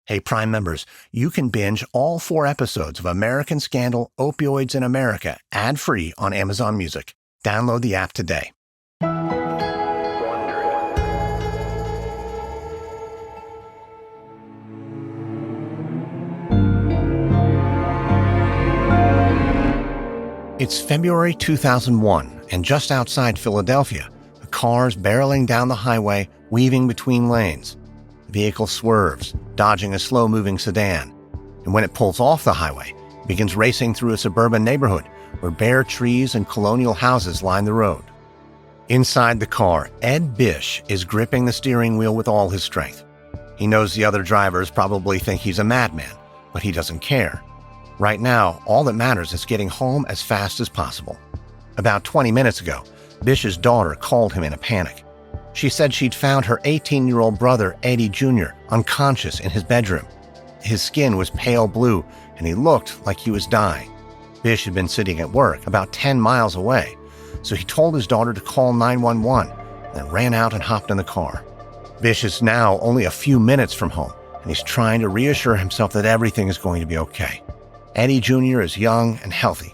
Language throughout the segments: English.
Hey, Prime members, you can binge all 4 episodes of American Scandal: Opioids in America ad-free on Amazon Music. Download the app today. It's February 2001, and just outside Philadelphia, a car's barreling down the highway, weaving between lanes. The vehicle swerves, dodging a slow-moving sedan, and when it pulls off the highway, it begins racing through a suburban neighborhood where bare trees and colonial houses line the road. Inside the car, Ed Bish is gripping the steering wheel with all his strength. He knows the other drivers probably think he's a madman, but he doesn't care. Right now, all that matters is getting home as fast as possible. About 20 minutes ago, Bish's daughter called him in a panic. She said she'd found her 18-year-old brother, Eddie Jr., unconscious in his bedroom. His skin was pale blue, and he looked like he was dying. Bish had been sitting at work about 10 miles away, so he told his daughter to call 911, then ran out and hopped in the car. Bish is now only a few minutes from home, and he's trying to reassure himself that everything is going to be okay. Eddie Jr. is young and healthy.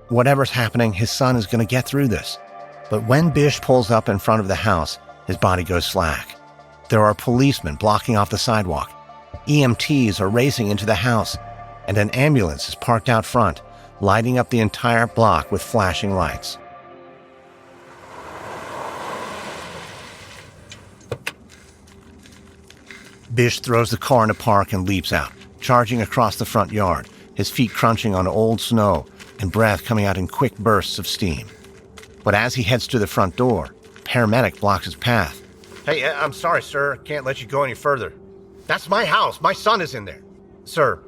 Whatever's happening, his son is going to get through this. But when Bish pulls up in front of the house, his body goes slack. There are policemen blocking off the sidewalk. EMTs are racing into the house, and an ambulance is parked out front, lighting up the entire block with flashing lights. Bish throws the car in a park and leaps out, charging across the front yard, his feet crunching on old snow and breath coming out in quick bursts of steam. But as he heads to the front door, a paramedic blocks his path. "Hey, I'm sorry, sir. Can't let you go any further. That's my house. My son is in there." "Sir,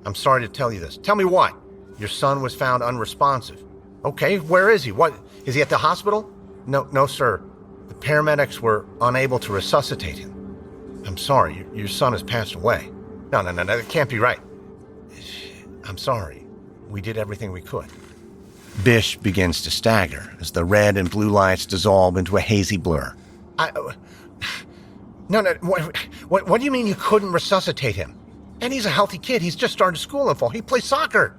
I'm sorry to tell you this." "Tell me what?" "Your son was found unresponsive." "Okay, where is he? What, is he at the hospital?" No, sir. The paramedics were unable to resuscitate him." "I'm sorry. Your son has passed away." No, that can't be right." "I'm sorry. We did everything we could." Bish begins to stagger as the red and blue lights dissolve into a hazy blur. No, what do you mean you couldn't resuscitate him? And he's a healthy kid. He's just started school in fall. He plays soccer."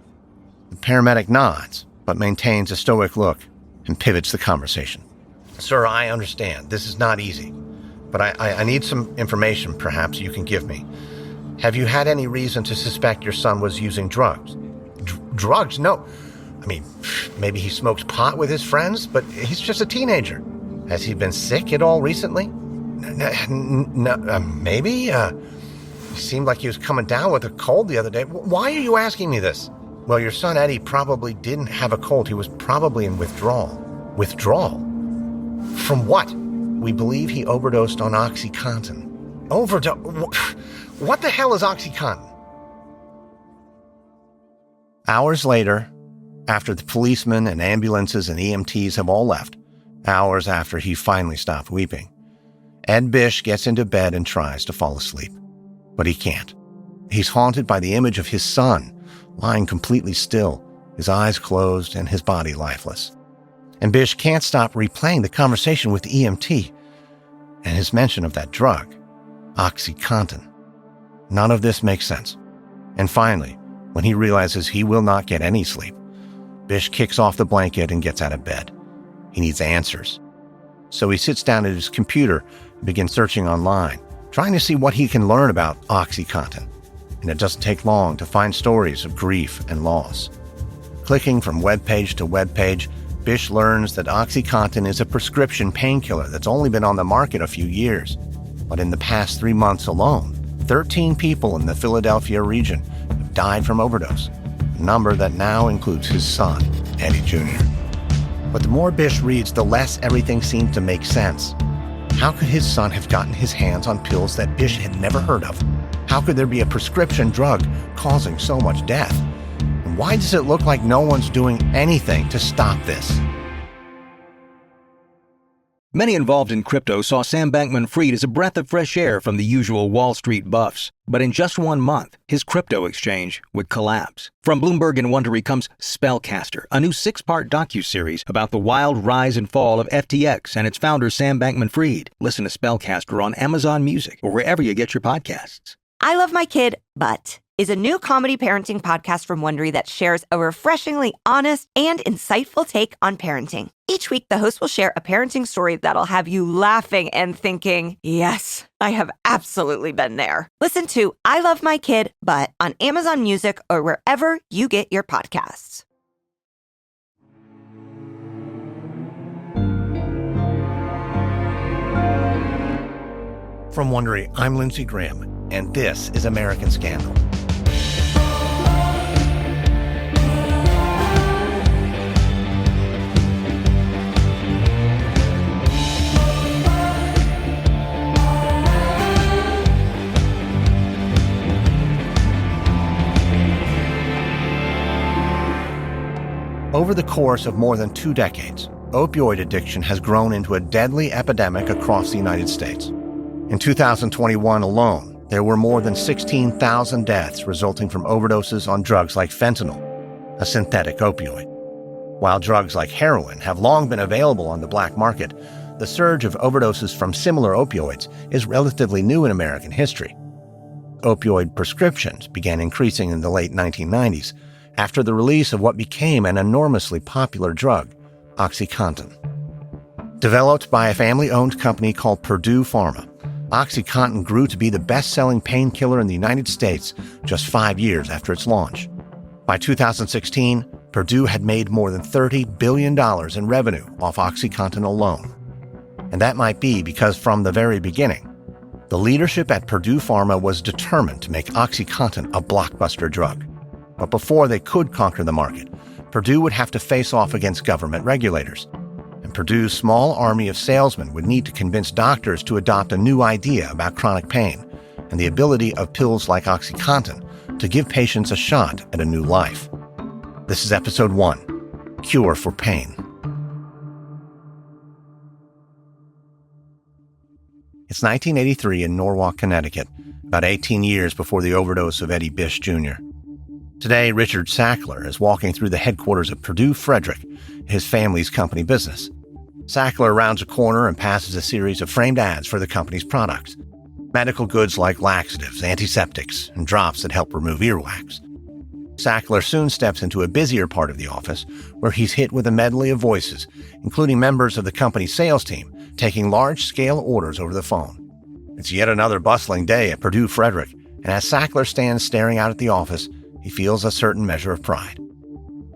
The paramedic nods, but maintains a stoic look and pivots the conversation. "Sir, I understand. This is not easy, but I need some information perhaps you can give me. Have you had any reason to suspect your son was using drugs?" Drugs? No. I mean, maybe he smokes pot with his friends, but he's just a teenager. Has he been sick at all recently? No, maybe. He seemed like he was coming down with a cold the other day. Why are you asking me this? Well, your son Eddie probably didn't have a cold. He was probably in withdrawal. Withdrawal? From what? We believe he overdosed on OxyContin. What the hell is OxyContin? Hours later, after the policemen and ambulances and EMTs have all left, hours after he finally stopped weeping, Ed Bish gets into bed and tries to fall asleep. But he can't. He's haunted by the image of his son, lying completely still, his eyes closed and his body lifeless. And Bish can't stop replaying the conversation with the EMT and his mention of that drug, OxyContin. None of this makes sense. And finally, when he realizes he will not get any sleep, Bish kicks off the blanket and gets out of bed. He needs answers. So he sits down at his computer and begins searching online, trying to see what he can learn about OxyContin. And it doesn't take long to find stories of grief and loss. Clicking from webpage to webpage, Bish learns that OxyContin is a prescription painkiller that's only been on the market a few years. But in the past 3 months alone, 13 people in the Philadelphia region have died from overdose, a number that now includes his son, Eddie Jr. But the more Bish reads, the less everything seems to make sense. How could his son have gotten his hands on pills that Bish had never heard of? How could there be a prescription drug causing so much death? And why does it look like no one's doing anything to stop this? Many involved in crypto saw Sam Bankman-Fried as a breath of fresh air from the usual Wall Street buffs. But in just 1 month, his crypto exchange would collapse. From Bloomberg and Wondery comes Spellcaster, a new 6-part docuseries about the wild rise and fall of FTX and its founder Sam Bankman-Fried. Listen to Spellcaster on Amazon Music or wherever you get your podcasts. I Love My Kid, But is a new comedy parenting podcast from Wondery that shares a refreshingly honest and insightful take on parenting. Each week, the host will share a parenting story that'll have you laughing and thinking, yes, I have absolutely been there. Listen to I Love My Kid, But on Amazon Music or wherever you get your podcasts. From Wondery, I'm Lindsey Graham, and this is American Scandal. Over the course of more than 2 decades, opioid addiction has grown into a deadly epidemic across the United States. In 2021 alone, there were more than 16,000 deaths resulting from overdoses on drugs like fentanyl, a synthetic opioid. While drugs like heroin have long been available on the black market, the surge of overdoses from similar opioids is relatively new in American history. Opioid prescriptions began increasing in the late 1990s after the release of what became an enormously popular drug, OxyContin. Developed by a family-owned company called Purdue Pharma, OxyContin grew to be the best-selling painkiller in the United States just 5 years after its launch. By 2016, Purdue had made more than $30 billion in revenue off OxyContin alone. And that might be because from the very beginning, the leadership at Purdue Pharma was determined to make OxyContin a blockbuster drug. But before they could conquer the market, Purdue would have to face off against government regulators. And Purdue's small army of salesmen would need to convince doctors to adopt a new idea about chronic pain and the ability of pills like OxyContin to give patients a shot at a new life. This is Episode 1, Cure for Pain. It's 1983 in Norwalk, Connecticut, about 18 years before the overdose of Eddie Bish Jr. Today, Richard Sackler is walking through the headquarters of Purdue Frederick, his family's company business. Sackler rounds a corner and passes a series of framed ads for the company's products. Medical goods like laxatives, antiseptics, and drops that help remove earwax. Sackler soon steps into a busier part of the office where he's hit with a medley of voices, including members of the company's sales team, taking large-scale orders over the phone. It's yet another bustling day at Purdue Frederick, and as Sackler stands staring out at the office, he feels a certain measure of pride.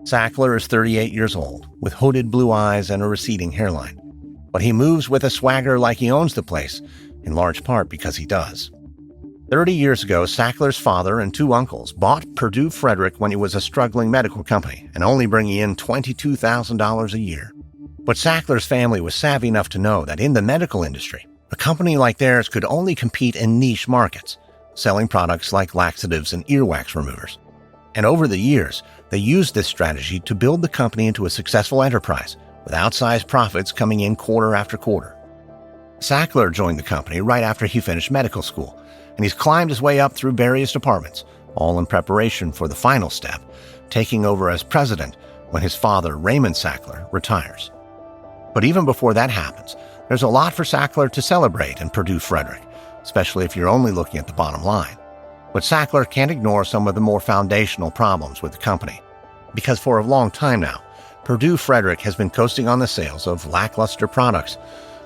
Sackler is 38 years old, with hooded blue eyes and a receding hairline. But he moves with a swagger like he owns the place, in large part because he does. 30 years ago, Sackler's father and 2 uncles bought Purdue Frederick when it was a struggling medical company and only bringing in $22,000 a year. But Sackler's family was savvy enough to know that in the medical industry, a company like theirs could only compete in niche markets, selling products like laxatives and earwax removers. And over the years, they used this strategy to build the company into a successful enterprise, with outsized profits coming in quarter after quarter. Sackler joined the company right after he finished medical school, and he's climbed his way up through various departments, all in preparation for the final step, taking over as president when his father, Raymond Sackler, retires. But even before that happens, there's a lot for Sackler to celebrate in Purdue Frederick, especially if you're only looking at the bottom line. But Sackler can't ignore some of the more foundational problems with the company. Because for a long time now, Purdue Frederick has been coasting on the sales of lackluster products,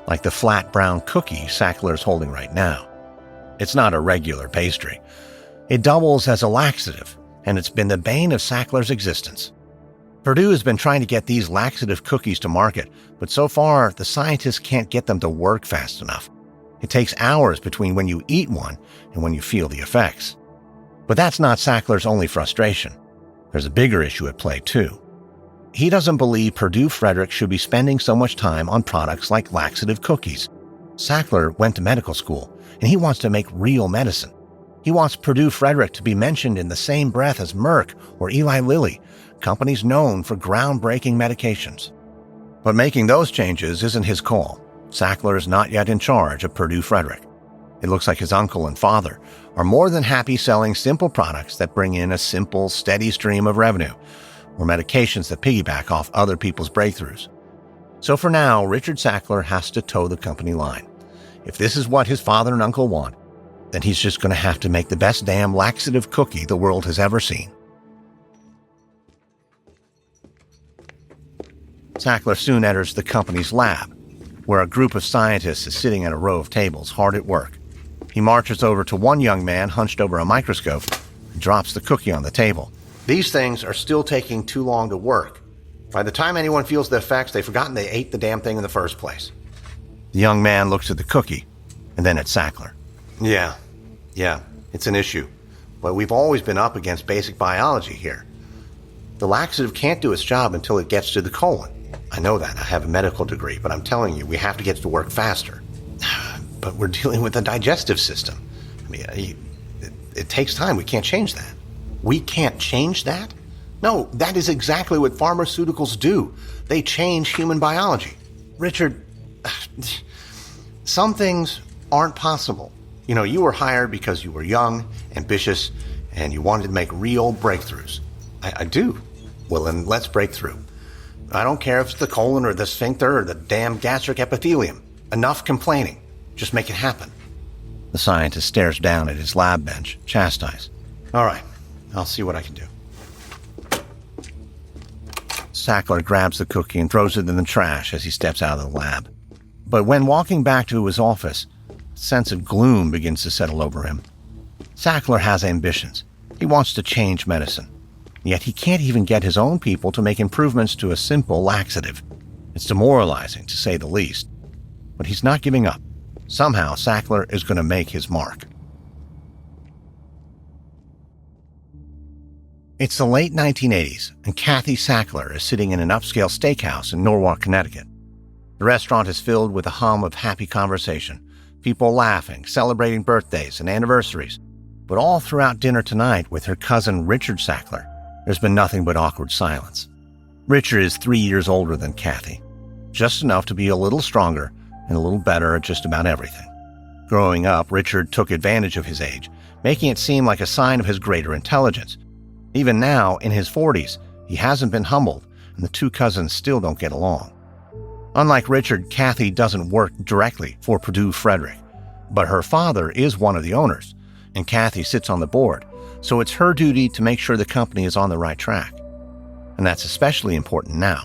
like the flat brown cookie Sackler's holding right now. It's not a regular pastry. It doubles as a laxative, and it's been the bane of Sackler's existence. Purdue has been trying to get these laxative cookies to market, but so far, the scientists can't get them to work fast enough. It takes hours between when you eat one and when you feel the effects. But that's not Sackler's only frustration. There's a bigger issue at play, too. He doesn't believe Purdue Frederick should be spending so much time on products like laxative cookies. Sackler went to medical school, and he wants to make real medicine. He wants Purdue Frederick to be mentioned in the same breath as Merck or Eli Lilly, companies known for groundbreaking medications. But making those changes isn't his call. Sackler is not yet in charge of Purdue Frederick. It looks like his uncle and father are more than happy selling simple products that bring in a simple, steady stream of revenue, or medications that piggyback off other people's breakthroughs. So for now, Richard Sackler has to toe the company line. If this is what his father and uncle want, then he's just going to have to make the best damn laxative cookie the world has ever seen. Sackler soon enters the company's lab, where a group of scientists is sitting at a row of tables, hard at work. He marches over to one young man hunched over a microscope and drops the cookie on the table. These things are still taking too long to work. By the time anyone feels the effects, they've forgotten they ate the damn thing in the first place. The young man looks at the cookie and then at Sackler. Yeah, it's an issue. But we've always been up against basic biology here. The laxative can't do its job until it gets to the colon. I know that. I have a medical degree, but I'm telling you, we have to get it to work faster. But we're dealing with the digestive system. I mean, it takes time. We can't change that. We can't change that? No, that is exactly what pharmaceuticals do. They change human biology. Richard, some things aren't possible. You know, you were hired because you were young, ambitious, and you wanted to make real breakthroughs. I do. Well, then let's break through. I don't care if it's the colon or the sphincter or the damn gastric epithelium. Enough complaining. Just make it happen. The scientist stares down at his lab bench, chastised. All right, I'll see what I can do. Sackler grabs the cookie and throws it in the trash as he steps out of the lab. But when walking back to his office, a sense of gloom begins to settle over him. Sackler has ambitions. He wants to change medicine. Yet he can't even get his own people to make improvements to a simple laxative. It's demoralizing, to say the least. But he's not giving up. Somehow, Sackler is going to make his mark. It's the late 1980s, and Kathy Sackler is sitting in an upscale steakhouse in Norwalk, Connecticut. The restaurant is filled with a hum of happy conversation, people laughing, celebrating birthdays and anniversaries. But all throughout dinner tonight with her cousin Richard Sackler, there's been nothing but awkward silence. Richard is 3 years older than Kathy, just enough to be a little stronger and a little better at just about everything. Growing up, Richard took advantage of his age, making it seem like a sign of his greater intelligence. Even now, in his 40s, he hasn't been humbled, and the two cousins still don't get along. Unlike Richard, Kathy doesn't work directly for Purdue Frederick, but her father is one of the owners, and Kathy sits on the board, so it's her duty to make sure the company is on the right track. And that's especially important now.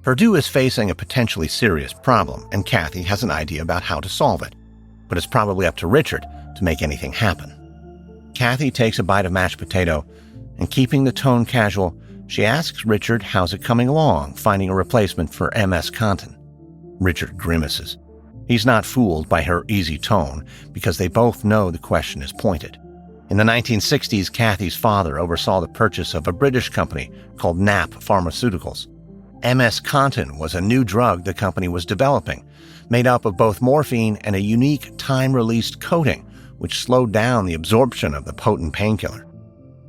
Purdue is facing a potentially serious problem, and Kathy has an idea about how to solve it. But it's probably up to Richard to make anything happen. Kathy takes a bite of mashed potato, and keeping the tone casual, she asks Richard how's it coming along, finding a replacement for MS Contin. Richard grimaces. He's not fooled by her easy tone, because they both know the question is pointed. In the 1960s, Kathy's father oversaw the purchase of a British company called Knapp Pharmaceuticals. MS Contin was a new drug the company was developing, made up of both morphine and a unique time-released coating, which slowed down the absorption of the potent painkiller.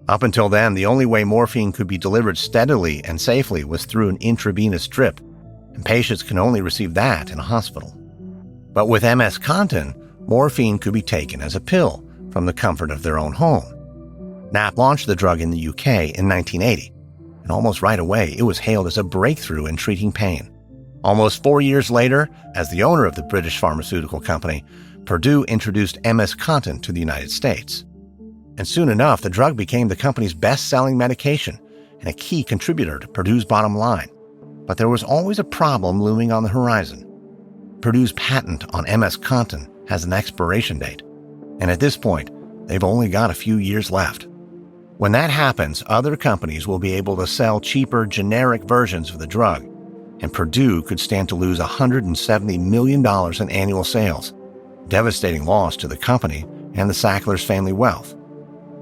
Up until then, the only way morphine could be delivered steadily and safely was through an intravenous drip, and patients can only receive that in a hospital. But with MS Contin, morphine could be taken as a pill from the comfort of their own home. Knapp launched the drug in the UK in 1980, and almost right away it was hailed as a breakthrough in treating pain. Almost 4 years later, as the owner of the British pharmaceutical company, Purdue introduced MS Contin to the United States. And soon enough, the drug became the company's best-selling medication and a key contributor to Purdue's bottom line. But there was always a problem looming on the horizon. Purdue's patent on MS Contin has an expiration date, and at this point, they've only got a few years left. When that happens, other companies will be able to sell cheaper generic versions of the drug, and Purdue could stand to lose $170 million in annual sales, devastating loss to the company and the Sacklers' family wealth.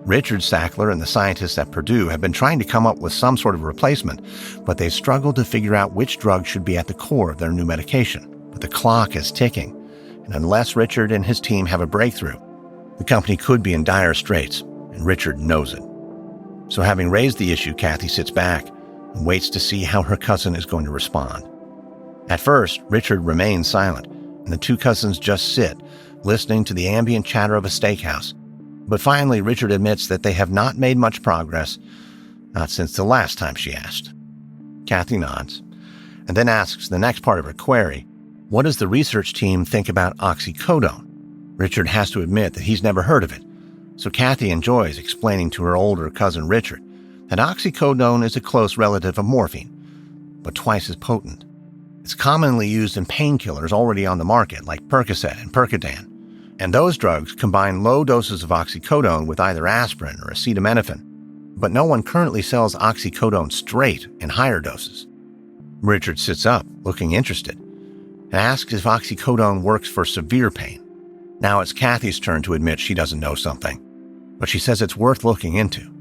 Richard Sackler and the scientists at Purdue have been trying to come up with some sort of replacement, but they've struggled to figure out which drug should be at the core of their new medication. But the clock is ticking, and unless Richard and his team have a breakthrough, the company could be in dire straits, and Richard knows it. So having raised the issue, Kathy sits back and waits to see how her cousin is going to respond. At first, Richard remains silent, and the two cousins just sit, listening to the ambient chatter of a steakhouse. But finally, Richard admits that they have not made much progress, not since the last time she asked. Kathy nods, and then asks the next part of her query, what does the research team think about oxycodone? Richard has to admit that he's never heard of it, so Kathy enjoys explaining to her older cousin Richard that oxycodone is a close relative of morphine, but twice as potent. It's commonly used in painkillers already on the market like Percocet and Percodan, and those drugs combine low doses of oxycodone with either aspirin or acetaminophen, but no one currently sells oxycodone straight in higher doses. Richard sits up, looking interested, and asks if oxycodone works for severe pain. Now it's Kathy's turn to admit she doesn't know something, but she says it's worth looking into.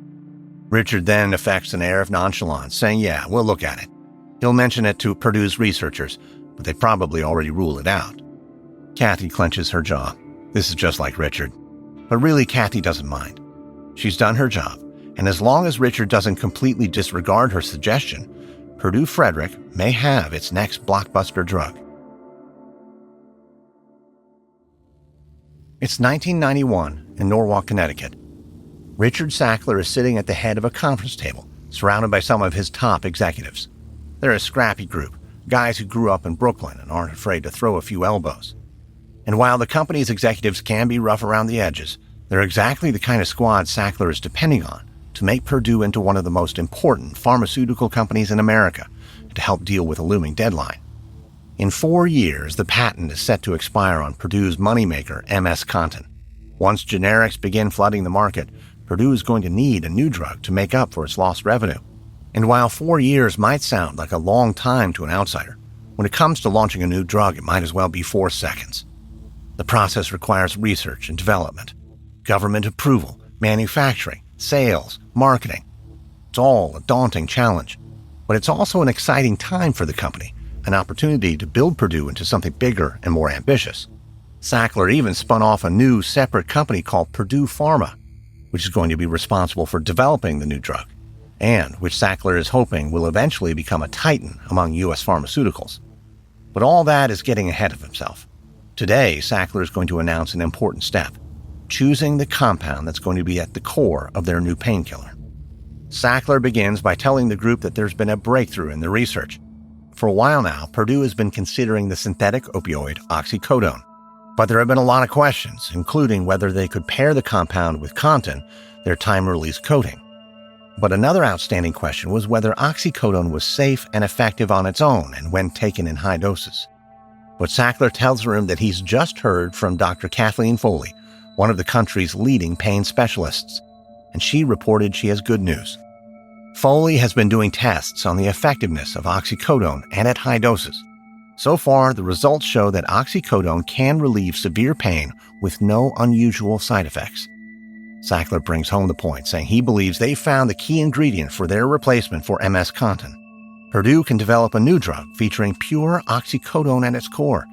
Richard then affects an air of nonchalance, saying, yeah, we'll look at it. He'll mention it to Purdue's researchers, but they probably already rule it out. Kathy clenches her jaw. This is just like Richard. But really, Kathy doesn't mind. She's done her job, and as long as Richard doesn't completely disregard her suggestion, Purdue Frederick may have its next blockbuster drug. It's 1991 in Norwalk, Connecticut. Richard Sackler is sitting at the head of a conference table, surrounded by some of his top executives. They're a scrappy group, guys who grew up in Brooklyn and aren't afraid to throw a few elbows. And while the company's executives can be rough around the edges, they're exactly the kind of squad Sackler is depending on to make Purdue into one of the most important pharmaceutical companies in America and to help deal with a looming deadline. In 4 years, the patent is set to expire on Purdue's moneymaker, MS Contin. Once generics begin flooding the market, Purdue is going to need a new drug to make up for its lost revenue. And while 4 years might sound like a long time to an outsider, when it comes to launching a new drug, it might as well be 4 seconds. The process requires research and development, government approval, manufacturing, sales, marketing. It's all a daunting challenge, but it's also an exciting time for the company, an opportunity to build Purdue into something bigger and more ambitious. Sackler even spun off a new separate company called Purdue Pharma, which is going to be responsible for developing the new drug, and which Sackler is hoping will eventually become a titan among U.S. pharmaceuticals. But all that is getting ahead of himself. Today, Sackler is going to announce an important step, choosing the compound that's going to be at the core of their new painkiller. Sackler begins by telling the group that there's been a breakthrough in the research. For a while now, Purdue has been considering the synthetic opioid oxycodone, but there have been a lot of questions, including whether they could pair the compound with Contin, their time-release coating. But another outstanding question was whether oxycodone was safe and effective on its own and when taken in high doses. But Sackler tells him that he's just heard from Dr. Kathleen Foley, one of the country's leading pain specialists, and she reported she has good news. Foley has been doing tests on the effectiveness of oxycodone and at high doses. So far, the results show that oxycodone can relieve severe pain with no unusual side effects. Sackler brings home the point, saying he believes they found the key ingredient for their replacement for MS Contin. Purdue can develop a new drug featuring pure oxycodone at its core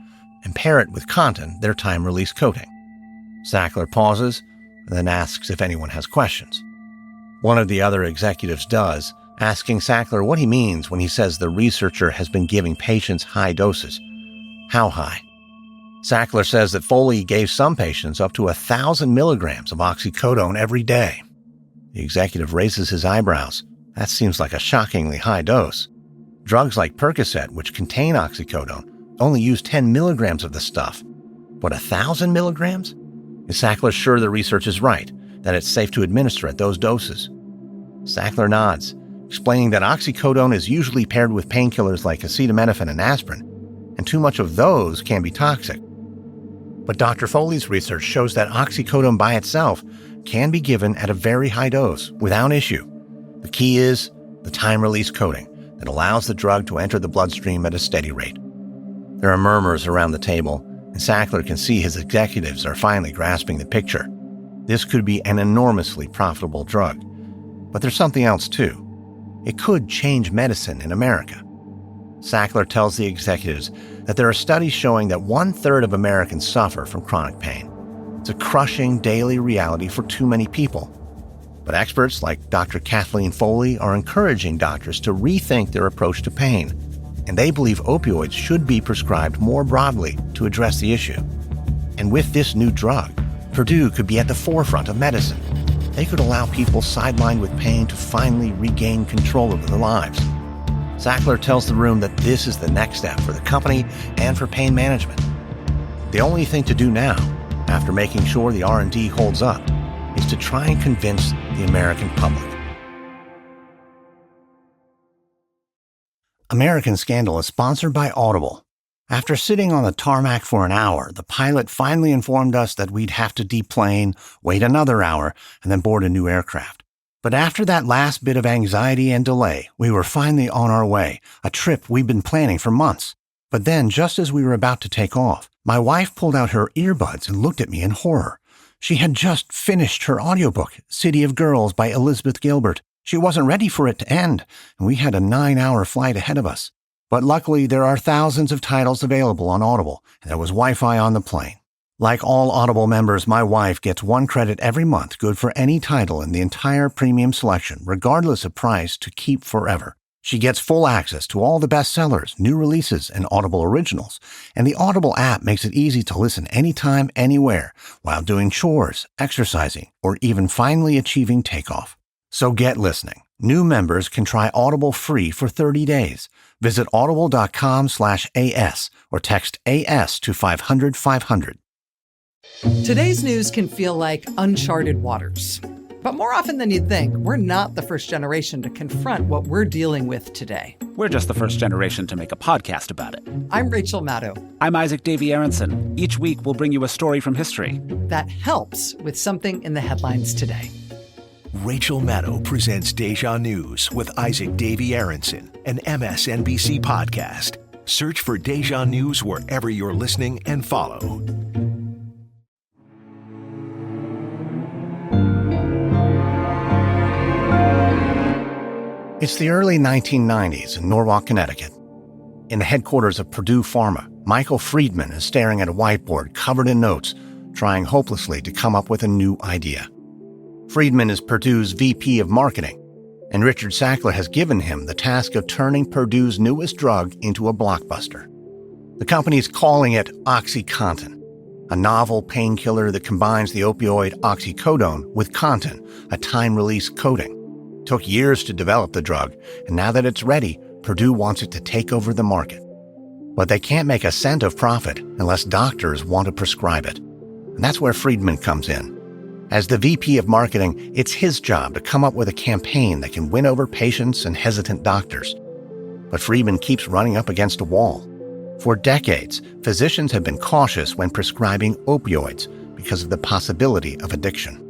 and pair it with Contin, their time-release coating. Sackler pauses and then asks if anyone has questions. One of the other executives does, asking Sackler what he means when he says the researcher has been giving patients high doses. How high? Sackler says that Foley gave some patients up to 1,000 milligrams of oxycodone every day. The executive raises his eyebrows. That seems like a shockingly high dose. Drugs like Percocet, which contain oxycodone, only use 10 milligrams of the stuff. But 1,000 milligrams? Is Sackler sure the research is right, that it's safe to administer at those doses? Sackler nods, explaining that oxycodone is usually paired with painkillers like acetaminophen and aspirin, and too much of those can be toxic. But Dr. Foley's research shows that oxycodone by itself can be given at a very high dose without issue. The key is the time-release coating that allows the drug to enter the bloodstream at a steady rate. There are murmurs around the table, and Sackler can see his executives are finally grasping the picture. This could be an enormously profitable drug. But there's something else, too. It could change medicine in America. Sackler tells the executives that there are studies showing that 1/3 of Americans suffer from chronic pain. It's a crushing daily reality for too many people. But experts like Dr. Kathleen Foley are encouraging doctors to rethink their approach to pain. and they believe opioids should be prescribed more broadly to address the issue. And with this new drug, Purdue could be at the forefront of medicine. They could allow people sidelined with pain to finally regain control of their lives. Sackler tells the room that this is the next step for the company and for pain management. The only thing to do now, after making sure the R&D holds up, is to try and convince the American public. American Scandal is sponsored by Audible. After sitting on the tarmac for an hour, the pilot finally informed us that we'd have to deplane, wait another hour, and then board a new aircraft. But after that last bit of anxiety and delay, we were finally on our way, a trip we'd been planning for months. But then, just as we were about to take off, my wife pulled out her earbuds and looked at me in horror. She had just finished her audiobook, City of Girls by Elizabeth Gilbert. She wasn't ready for it to end, and we had a 9-hour flight ahead of us. But luckily, there are thousands of titles available on Audible, and there was Wi-Fi on the plane. Like all Audible members, my wife gets 1 credit every month, good for any title in the entire premium selection, regardless of price, to keep forever. She gets full access to all the bestsellers, new releases, and Audible originals. And the Audible app makes it easy to listen anytime, anywhere, while doing chores, exercising, or even finally achieving takeoff. So get listening. New members can try Audible free for 30 days. Visit audible.com/AS or text AS to 500-500. Today's news can feel like uncharted waters. But more often than you'd think, we're not the first generation to confront what we're dealing with today. We're just the first generation to make a podcast about it. I'm Rachel Maddow. I'm Isaac Davy Aronson. Each week, we'll bring you a story from history that helps with something in the headlines today. Rachel Maddow presents Deja News with Isaac Davy Aronson, an MSNBC podcast. Search for Deja News wherever you're listening and follow. It's the early 1990s in Norwalk, Connecticut. In the headquarters of Purdue Pharma, Michael Friedman is staring at a whiteboard covered in notes, trying hopelessly to come up with a new idea. Friedman is Purdue's VP of Marketing, and Richard Sackler has given him the task of turning Purdue's newest drug into a blockbuster. The company is calling it OxyContin, a novel painkiller that combines the opioid oxycodone with Contin, a time-release coating. It took years to develop the drug, and now that it's ready, Purdue wants it to take over the market. But they can't make a cent of profit unless doctors want to prescribe it. And that's where Friedman comes in. As the VP of Marketing, it's his job to come up with a campaign that can win over patients and hesitant doctors. But Friedman keeps running up against a wall. For decades, physicians have been cautious when prescribing opioids because of the possibility of addiction.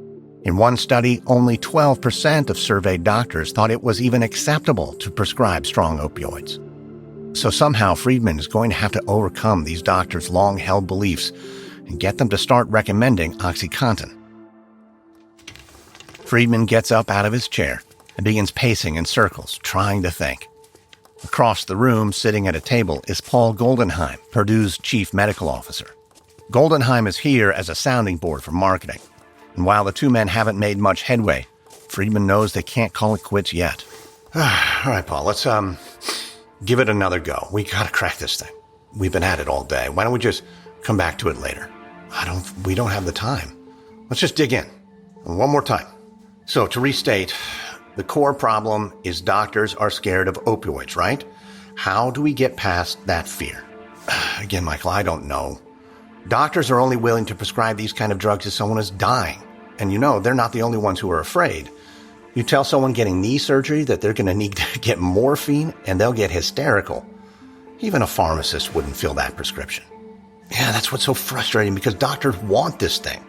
In one study, only 12% of surveyed doctors thought it was even acceptable to prescribe strong opioids. So somehow Friedman is going to have to overcome these doctors' long-held beliefs and get them to start recommending OxyContin. Friedman gets up out of his chair and begins pacing in circles, trying to think. Across the room, sitting at a table, is Paul Goldenheim, Purdue's chief medical officer. Goldenheim is here as a sounding board for marketing. And while the two men haven't made much headway, Friedman knows they can't call it quits yet. All right, Paul, let's give it another go. We gotta crack this thing. We've been at it all day. Why don't we just come back to it later? We don't have the time. Let's just dig in. One more time. So to restate, the core problem is doctors are scared of opioids, right? How do we get past that fear? Again, Michael, I don't know. Doctors are only willing to prescribe these kind of drugs if someone is dying. And they're not the only ones who are afraid. You tell someone getting knee surgery that they're going to need to get morphine and they'll get hysterical. Even a pharmacist wouldn't fill that prescription. Yeah, that's what's so frustrating because doctors want this thing.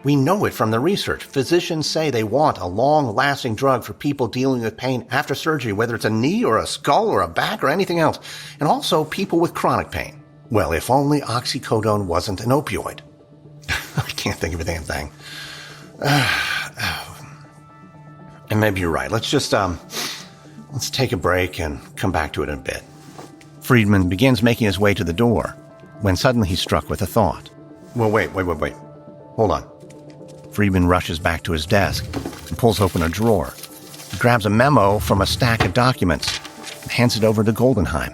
We know it from the research. Physicians say they want a long-lasting drug for people dealing with pain after surgery, whether it's a knee or a skull or a back or anything else. And also people with chronic pain. Well, if only oxycodone wasn't an opioid. I can't think of a damn thing. And maybe you're right. Let's just, let's take a break and come back to it in a bit. Friedman begins making his way to the door when suddenly he's struck with a thought. Well, wait. Hold on. Friedman rushes back to his desk and pulls open a drawer. He grabs a memo from a stack of documents and hands it over to Goldenheim.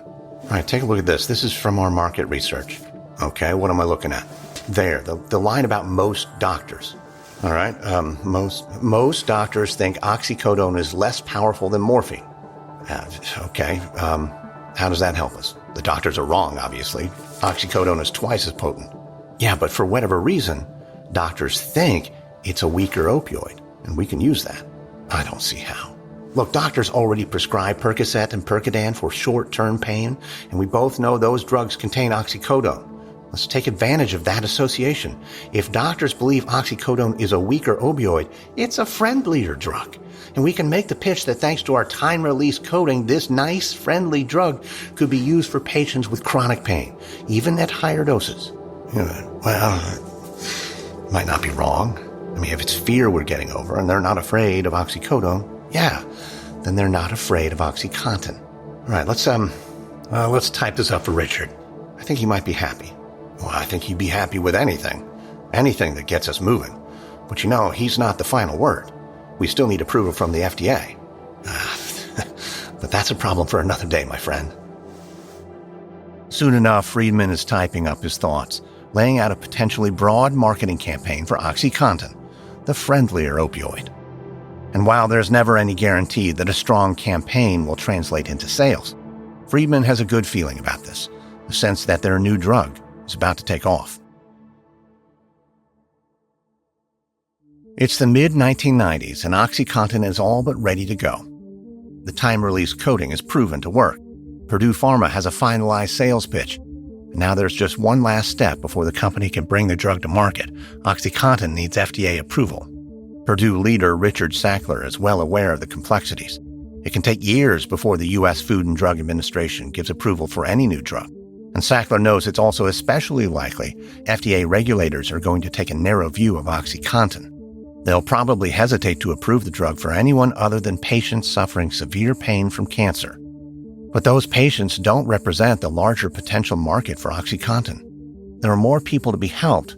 All right, take a look at this. This is from our market research. Okay, what am I looking at? There, the line about most doctors. All right, most doctors think oxycodone is less powerful than morphine. Okay, how does that help us? The doctors are wrong, obviously. Oxycodone is twice as potent. Yeah, but for whatever reason, doctors think it's a weaker opioid, and we can use that. I don't see how. Look, doctors already prescribe Percocet and Percodan for short-term pain, and we both know those drugs contain oxycodone. Let's take advantage of that association. If doctors believe oxycodone is a weaker opioid, it's a friendlier drug. And we can make the pitch that thanks to our time-release coating, this nice, friendly drug could be used for patients with chronic pain, even at higher doses. Well, might not be wrong. I mean, if it's fear we're getting over and they're not afraid of oxycodone, yeah, then they're not afraid of OxyContin. All right, let's type this up for Richard. I think he might be happy. Well, I think he'd be happy with anything that gets us moving. But he's not the final word. We still need approval from the FDA. But that's a problem for another day, my friend. Soon enough, Friedman is typing up his thoughts, laying out a potentially broad marketing campaign for OxyContin, the friendlier opioid. And while there's never any guarantee that a strong campaign will translate into sales, Friedman has a good feeling about this, the sense that their new drug is about to take off. It's the mid-1990s, and OxyContin is all but ready to go. The time-release coating is proven to work. Purdue Pharma has a finalized sales pitch. And now there's just one last step before the company can bring the drug to market. OxyContin needs FDA approval. Purdue leader Richard Sackler is well aware of the complexities. It can take years before the U.S. Food and Drug Administration gives approval for any new drug. And Sackler knows it's also especially likely FDA regulators are going to take a narrow view of OxyContin. They'll probably hesitate to approve the drug for anyone other than patients suffering severe pain from cancer. But those patients don't represent the larger potential market for OxyContin. There are more people to be helped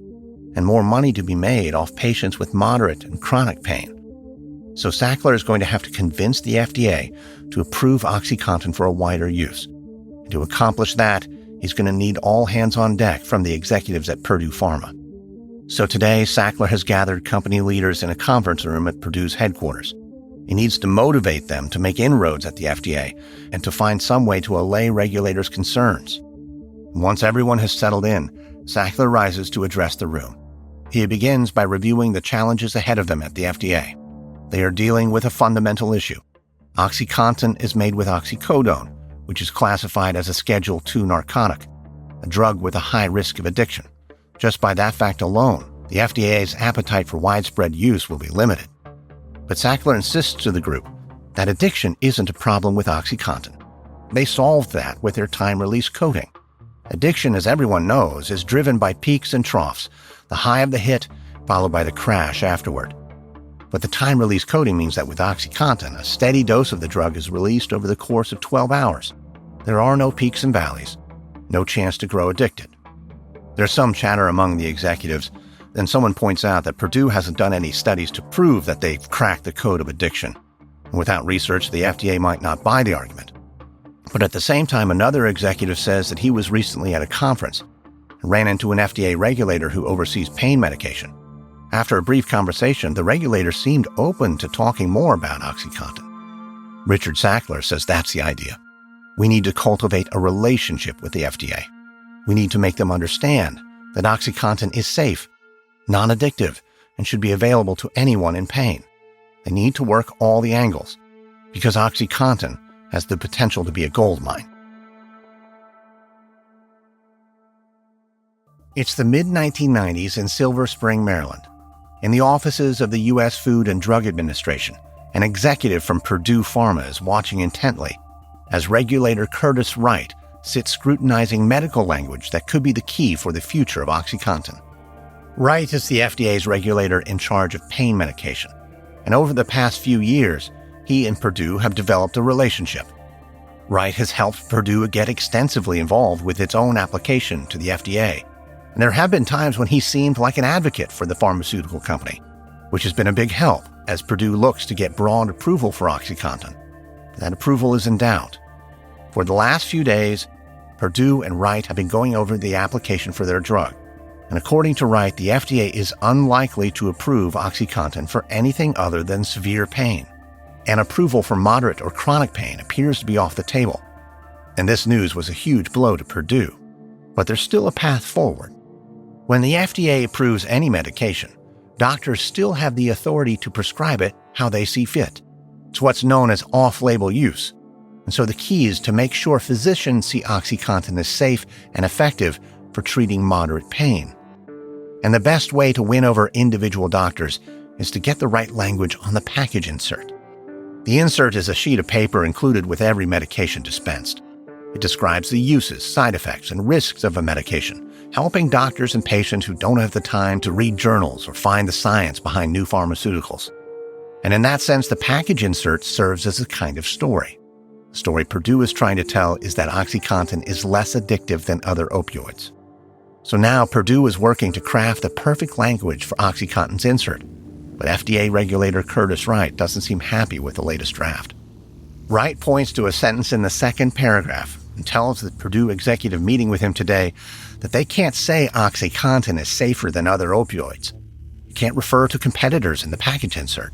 and more money to be made off patients with moderate and chronic pain. So Sackler is going to have to convince the FDA to approve OxyContin for a wider use. And to accomplish that, he's going to need all hands on deck from the executives at Purdue Pharma. So today, Sackler has gathered company leaders in a conference room at Purdue's headquarters. He needs to motivate them to make inroads at the FDA and to find some way to allay regulators' concerns. Once everyone has settled in, Sackler rises to address the room. He begins by reviewing the challenges ahead of them at the FDA. They are dealing with a fundamental issue. OxyContin is made with oxycodone, which is classified as a Schedule II narcotic, a drug with a high risk of addiction. Just by that fact alone, the FDA's appetite for widespread use will be limited. But Sackler insists to the group that addiction isn't a problem with OxyContin. They solved that with their time-release coating. Addiction, as everyone knows, is driven by peaks and troughs, the high of the hit followed by the crash afterward. But the time-release coating means that with OxyContin, a steady dose of the drug is released over the course of 12 hours. There are no peaks and valleys, no chance to grow addicted. There's some chatter among the executives. Then someone points out that Purdue hasn't done any studies to prove that they've cracked the code of addiction. And without research, the FDA might not buy the argument. But at the same time, another executive says that he was recently at a conference and ran into an FDA regulator who oversees pain medication. After a brief conversation, the regulator seemed open to talking more about OxyContin. Richard Sackler says that's the idea. We need to cultivate a relationship with the FDA. We need to make them understand that OxyContin is safe, non-addictive, and should be available to anyone in pain. They need to work all the angles, because OxyContin has the potential to be a gold mine. It's the mid-1990s in Silver Spring, Maryland. In the offices of the U.S. Food and Drug Administration, an executive from Purdue Pharma is watching intently as regulator Curtis Wright sits scrutinizing medical language that could be the key for the future of OxyContin. Wright is the FDA's regulator in charge of pain medication, and over the past few years, he and Purdue have developed a relationship. Wright has helped Purdue get extensively involved with its own application to the FDA, and there have been times when he seemed like an advocate for the pharmaceutical company, which has been a big help as Purdue looks to get broad approval for OxyContin. That approval is in doubt. For the last few days, Purdue and Wright have been going over the application for their drug. And according to Wright, the FDA is unlikely to approve OxyContin for anything other than severe pain. And approval for moderate or chronic pain appears to be off the table. And this news was a huge blow to Purdue. But there's still a path forward. When the FDA approves any medication, doctors still have the authority to prescribe it how they see fit. It's what's known as off-label use. And so the key is to make sure physicians see OxyContin as safe and effective for treating moderate pain. And the best way to win over individual doctors is to get the right language on the package insert. The insert is a sheet of paper included with every medication dispensed. It describes the uses, side effects, and risks of a medication, helping doctors and patients who don't have the time to read journals or find the science behind new pharmaceuticals. And in that sense, the package insert serves as a kind of story. The story Purdue is trying to tell is that OxyContin is less addictive than other opioids. So now Purdue is working to craft the perfect language for OxyContin's insert, but FDA regulator Curtis Wright doesn't seem happy with the latest draft. Wright points to a sentence in the second paragraph and tells the Purdue executive meeting with him today that they can't say OxyContin is safer than other opioids. You can't refer to competitors in the package insert.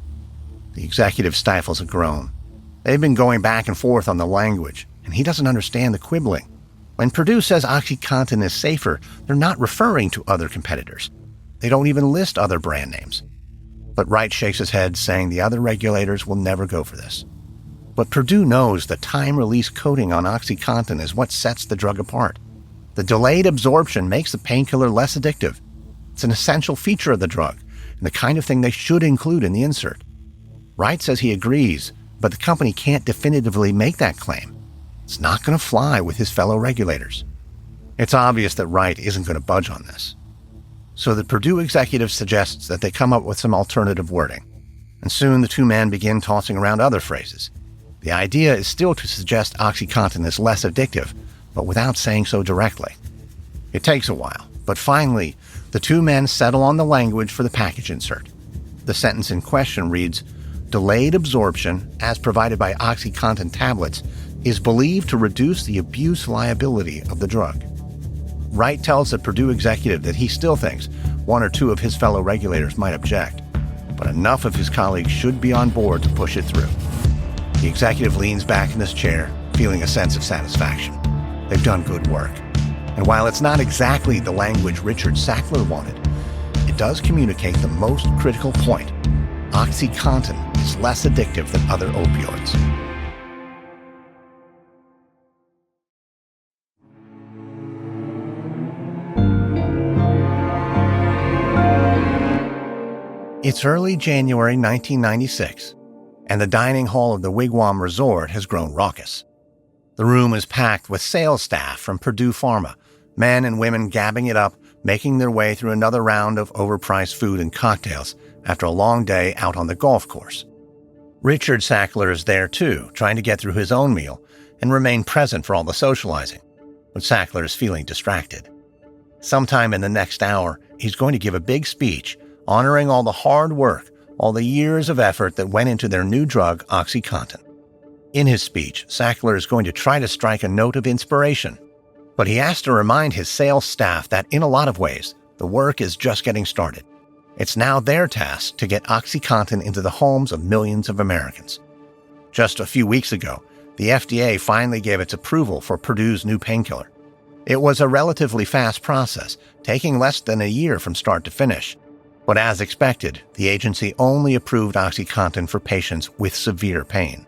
The executive stifles a groan. They've been going back and forth on the language, and he doesn't understand the quibbling. When Purdue says OxyContin is safer, they're not referring to other competitors. They don't even list other brand names. But Wright shakes his head, saying the other regulators will never go for this. But Purdue knows the time-release coating on OxyContin is what sets the drug apart. The delayed absorption makes the painkiller less addictive. It's an essential feature of the drug, and the kind of thing they should include in the insert. Wright says he agrees, but the company can't definitively make that claim. It's not going to fly with his fellow regulators. It's obvious that Wright isn't going to budge on this. So the Purdue executive suggests that they come up with some alternative wording. And soon the two men begin tossing around other phrases. The idea is still to suggest OxyContin is less addictive, but without saying so directly. It takes a while, but finally, the two men settle on the language for the package insert. The sentence in question reads, "Delayed absorption, as provided by OxyContin tablets, is believed to reduce the abuse liability of the drug." Wright tells the Purdue executive that he still thinks one or two of his fellow regulators might object, but enough of his colleagues should be on board to push it through. The executive leans back in his chair, feeling a sense of satisfaction. They've done good work. And while it's not exactly the language Richard Sackler wanted, it does communicate the most critical point. OxyContin is less addictive than other opioids. It's early January 1996, and the dining hall of the Wigwam Resort has grown raucous. The room is packed with sales staff from Purdue Pharma, men and women gabbing it up, making their way through another round of overpriced food and cocktails after a long day out on the golf course. Richard Sackler is there too, trying to get through his own meal and remain present for all the socializing, but Sackler is feeling distracted. Sometime in the next hour, he's going to give a big speech honoring all the hard work, all the years of effort that went into their new drug, OxyContin. In his speech, Sackler is going to try to strike a note of inspiration, but he has to remind his sales staff that in a lot of ways, the work is just getting started. It's now their task to get OxyContin into the homes of millions of Americans. Just a few weeks ago, the FDA finally gave its approval for Purdue's new painkiller. It was a relatively fast process, taking less than a year from start to finish. But as expected, the agency only approved OxyContin for patients with severe pain.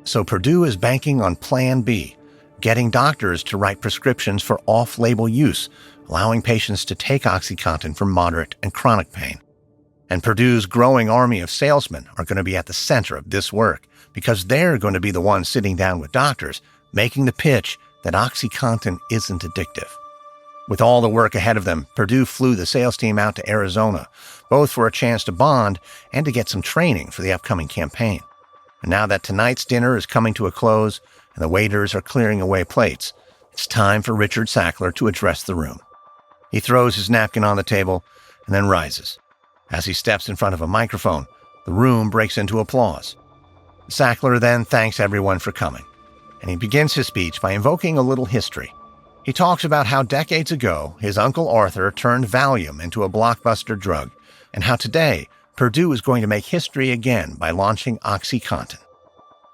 So Purdue is banking on Plan B, getting doctors to write prescriptions for off-label use, allowing patients to take OxyContin for moderate and chronic pain. And Purdue's growing army of salesmen are going to be at the center of this work because they're going to be the ones sitting down with doctors, making the pitch that OxyContin isn't addictive. With all the work ahead of them, Purdue flew the sales team out to Arizona, both for a chance to bond and to get some training for the upcoming campaign. And now that tonight's dinner is coming to a close and the waiters are clearing away plates, it's time for Richard Sackler to address the room. He throws his napkin on the table and then rises. As he steps in front of a microphone, the room breaks into applause. Sackler then thanks everyone for coming, and he begins his speech by invoking a little history. He talks about how decades ago his Uncle Arthur turned Valium into a blockbuster drug, and how today Purdue is going to make history again by launching OxyContin.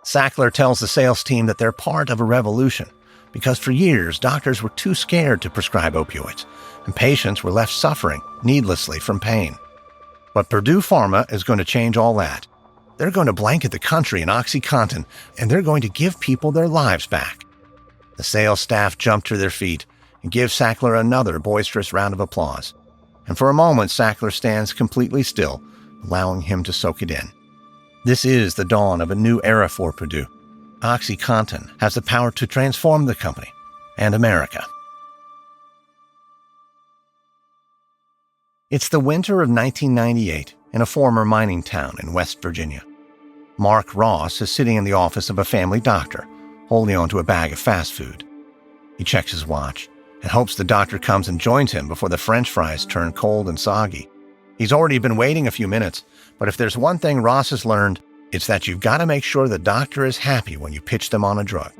Sackler tells the sales team that they're part of a revolution, because for years doctors were too scared to prescribe opioids, and patients were left suffering needlessly from pain. But Purdue Pharma is going to change all that. They're going to blanket the country in OxyContin, and they're going to give people their lives back. The sales staff jump to their feet and give Sackler another boisterous round of applause. And for a moment, Sackler stands completely still, allowing him to soak it in. This is the dawn of a new era for Purdue. OxyContin has the power to transform the company and America. It's the winter of 1998 in a former mining town in West Virginia. Mark Ross is sitting in the office of a family doctor, holding onto a bag of fast food. He checks his watch and hopes the doctor comes and joins him before the French fries turn cold and soggy. He's already been waiting a few minutes, but if there's one thing Ross has learned, it's that you've got to make sure the doctor is happy when you pitch them on a drug.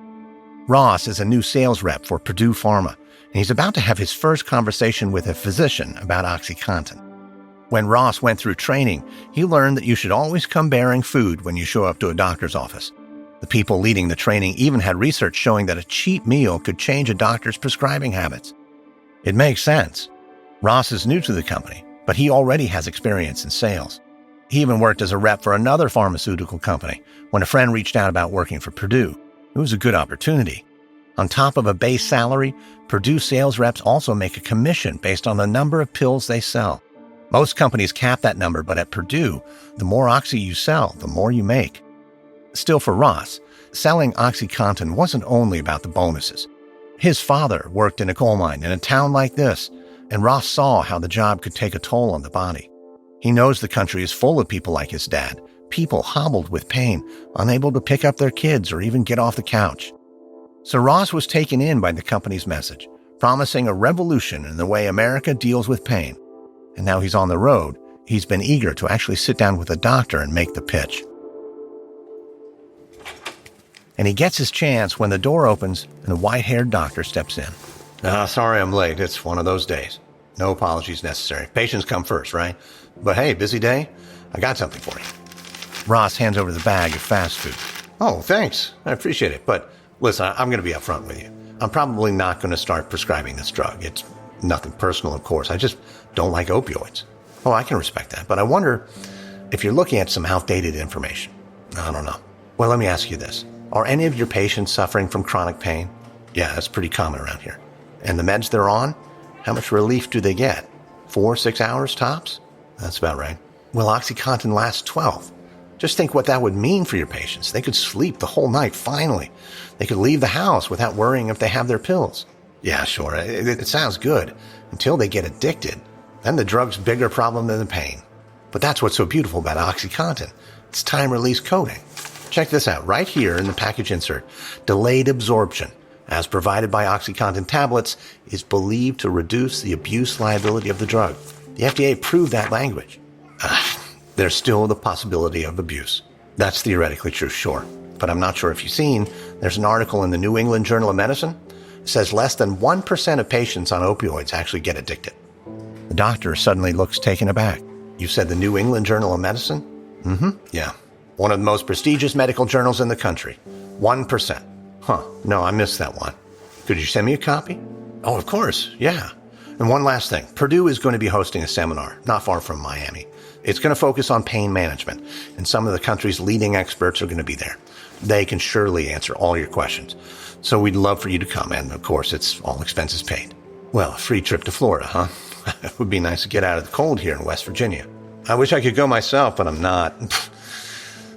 Ross is a new sales rep for Purdue Pharma, and he's about to have his first conversation with a physician about OxyContin. When Ross went through training, he learned that you should always come bearing food when you show up to a doctor's office. The people leading the training even had research showing that a cheap meal could change a doctor's prescribing habits. It makes sense. Ross is new to the company, but he already has experience in sales. He even worked as a rep for another pharmaceutical company when a friend reached out about working for Purdue. It was a good opportunity. On top of a base salary, Purdue sales reps also make a commission based on the number of pills they sell. Most companies cap that number, but at Purdue, the more Oxy you sell, the more you make. Still, for Ross, selling OxyContin wasn't only about the bonuses. His father worked in a coal mine in a town like this, and Ross saw how the job could take a toll on the body. He knows the country is full of people like his dad, people hobbled with pain, unable to pick up their kids or even get off the couch. So Ross was taken in by the company's message, promising a revolution in the way America deals with pain. And now he's on the road. He's been eager to actually sit down with a doctor and make the pitch. And he gets his chance when the door opens and a white-haired doctor steps in. Sorry I'm late. It's one of those days. No apologies necessary. Patients come first, right? But hey, busy day? I got something for you. Ross hands over the bag of fast food. Oh, thanks. I appreciate it. But listen, I'm going to be upfront with you. I'm probably not going to start prescribing this drug. It's nothing personal, of course. I just don't like opioids. Oh, I can respect that. But I wonder if you're looking at some outdated information. I don't know. Well, let me ask you this. Are any of your patients suffering from chronic pain? Yeah, that's pretty common around here. And the meds they're on? How much relief do they get? 4-6 hours tops? That's about right. Well, OxyContin lasts 12. Just think what that would mean for your patients. They could sleep the whole night, finally. They could leave the house without worrying if they have their pills. Yeah, sure, it sounds good, until they get addicted. Then the drug's a bigger problem than the pain. But that's what's so beautiful about OxyContin. It's time-release coating. Check this out, right here in the package insert. Delayed absorption, as provided by OxyContin tablets, is believed to reduce the abuse liability of the drug. The FDA approved that language. There's still the possibility of abuse. That's theoretically true, sure. But I'm not sure if you've seen, there's an article in the New England Journal of Medicine. It says less than 1% of patients on opioids actually get addicted. The doctor suddenly looks taken aback. You said the New England Journal of Medicine? Mm-hmm, yeah. One of the most prestigious medical journals in the country. 1%. Huh, no, I missed that one. Could you send me a copy? Oh, of course, yeah. And one last thing. Purdue is going to be hosting a seminar not far from Miami. It's going to focus on pain management, and some of the country's leading experts are going to be there. They can surely answer all your questions. So we'd love for you to come, and of course, it's all expenses paid. Well, a free trip to Florida, huh? It would be nice to get out of the cold here in West Virginia. I wish I could go myself, but I'm not.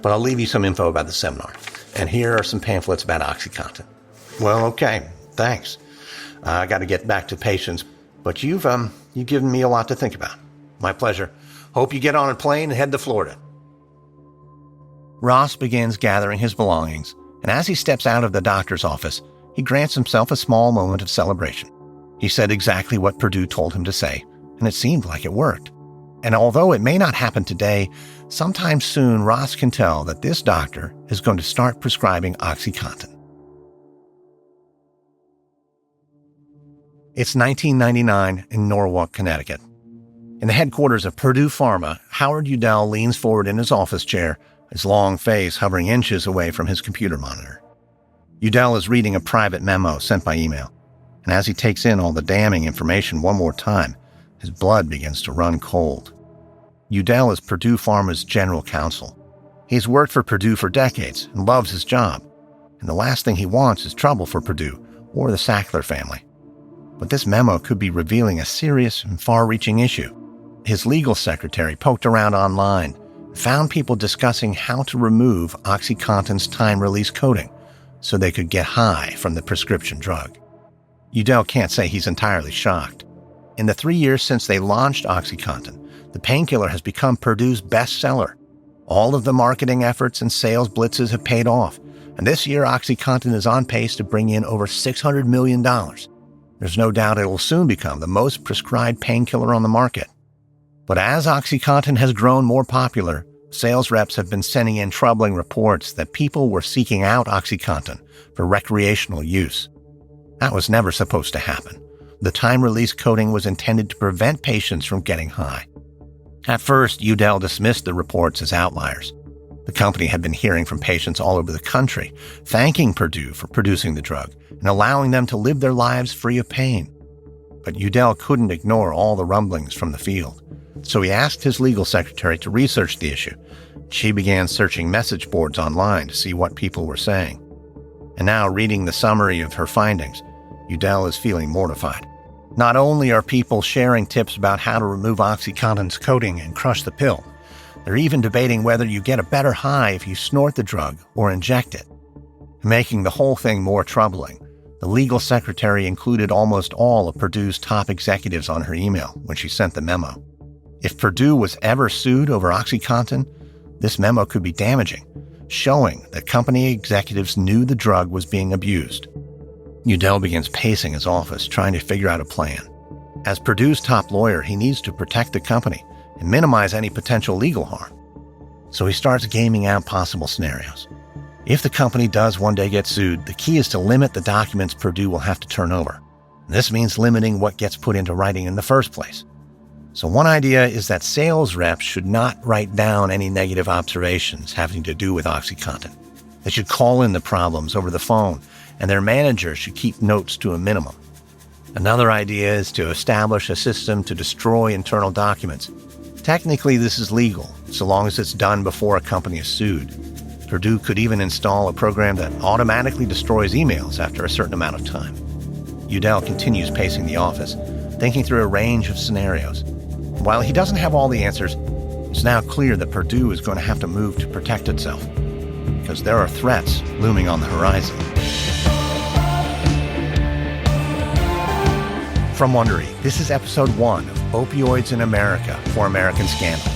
But I'll leave you some info about the seminar. And here are some pamphlets about OxyContin. Well, okay, thanks. I got to get back to patients, but you've given me a lot to think about. My pleasure. Hope you get on a plane and head to Florida. Ross begins gathering his belongings, and as he steps out of the doctor's office, he grants himself a small moment of celebration. He said exactly what Purdue told him to say, and it seemed like it worked. And although it may not happen today, sometime soon Ross can tell that this doctor is going to start prescribing OxyContin. It's 1999 in Norwalk, Connecticut. In the headquarters of Purdue Pharma, Howard Udell leans forward in his office chair, his long face hovering inches away from his computer monitor. Udell is reading a private memo sent by email, and as he takes in all the damning information one more time, his blood begins to run cold. Udell is Purdue Pharma's general counsel. He's worked for Purdue for decades and loves his job, and the last thing he wants is trouble for Purdue or the Sackler family. But this memo could be revealing a serious and far-reaching issue. His legal secretary poked around online and found people discussing how to remove OxyContin's time-release coating so they could get high from the prescription drug. Udell can't say he's entirely shocked. In the 3 years since they launched OxyContin, the painkiller has become Purdue's bestseller. All of the marketing efforts and sales blitzes have paid off, and this year OxyContin is on pace to bring in over $600 million. There's no doubt it will soon become the most prescribed painkiller on the market. But as OxyContin has grown more popular, sales reps have been sending in troubling reports that people were seeking out OxyContin for recreational use. That was never supposed to happen. The time-release coating was intended to prevent patients from getting high. At first, Udell dismissed the reports as outliers. The company had been hearing from patients all over the country, thanking Purdue for producing the drug and allowing them to live their lives free of pain. But Udell couldn't ignore all the rumblings from the field. So he asked his legal secretary to research the issue. She began searching message boards online to see what people were saying. And now, reading the summary of her findings, Udell is feeling mortified. Not only are people sharing tips about how to remove OxyContin's coating and crush the pill, they're even debating whether you get a better high if you snort the drug or inject it. Making the whole thing more troubling, the legal secretary included almost all of Purdue's top executives on her email when she sent the memo. If Purdue was ever sued over OxyContin, this memo could be damaging, showing that company executives knew the drug was being abused. Udell begins pacing his office, trying to figure out a plan. As Purdue's top lawyer, he needs to protect the company and minimize any potential legal harm. So he starts gaming out possible scenarios. If the company does one day get sued, the key is to limit the documents Purdue will have to turn over. This means limiting what gets put into writing in the first place. So one idea is that sales reps should not write down any negative observations having to do with OxyContin. They should call in the problems over the phone, and their manager should keep notes to a minimum. Another idea is to establish a system to destroy internal documents. Technically, this is legal, so long as it's done before a company is sued. Purdue could even install a program that automatically destroys emails after a certain amount of time. Udell continues pacing the office, thinking through a range of scenarios. While he doesn't have all the answers, it's now clear that Purdue is going to have to move to protect itself, because there are threats looming on the horizon. From Wondery, this is episode 1 of Opioids in America for American Scandal.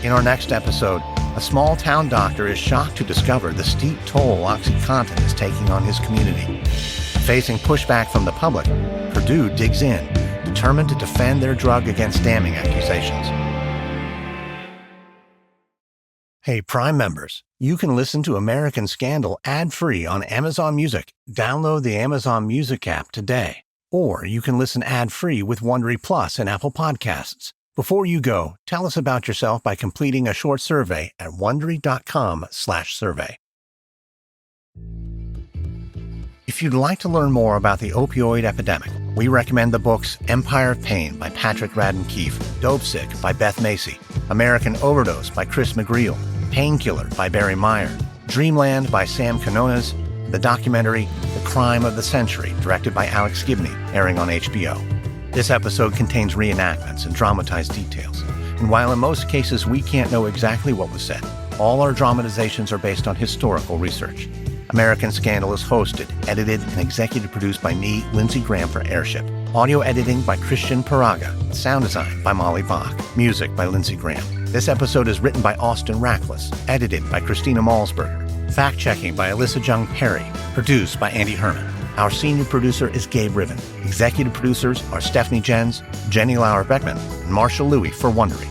In our next episode, a small-town doctor is shocked to discover the steep toll OxyContin is taking on his community. Facing pushback from the public, Purdue digs in, determined to defend their drug against damning accusations. Hey, Prime members, you can listen to American Scandal ad-free on Amazon Music. Download the Amazon Music app today. Or you can listen ad-free with Wondery Plus and Apple Podcasts. Before you go, tell us about yourself by completing a short survey at Wondery.com/survey. If you'd like to learn more about the opioid epidemic, we recommend the books Empire of Pain by Patrick Radden Keefe, Dope Sick by Beth Macy, American Overdose by Chris McGreal, Painkiller by Barry Meyer, Dreamland by Sam Quinones, the documentary The Crime of the Century, directed by Alex Gibney, airing on HBO. This episode contains reenactments and dramatized details, and while in most cases we can't know exactly what was said, all our dramatizations are based on historical research. American Scandal is hosted, edited, and executive produced by me, Lindsey Graham, for Airship. Audio editing by Christian Paraga. Sound design by Molly Bach. Music by Lindsey Graham. This episode is written by Austin Rackless, edited by Christina Malsberger. Fact-checking by Alyssa Jung Perry. Produced by Andy Herman. Our senior producer is Gabe Riven. Executive producers are Stephanie Jens, Jenny Lauer-Beckman, and Marshall Louie for Wondery.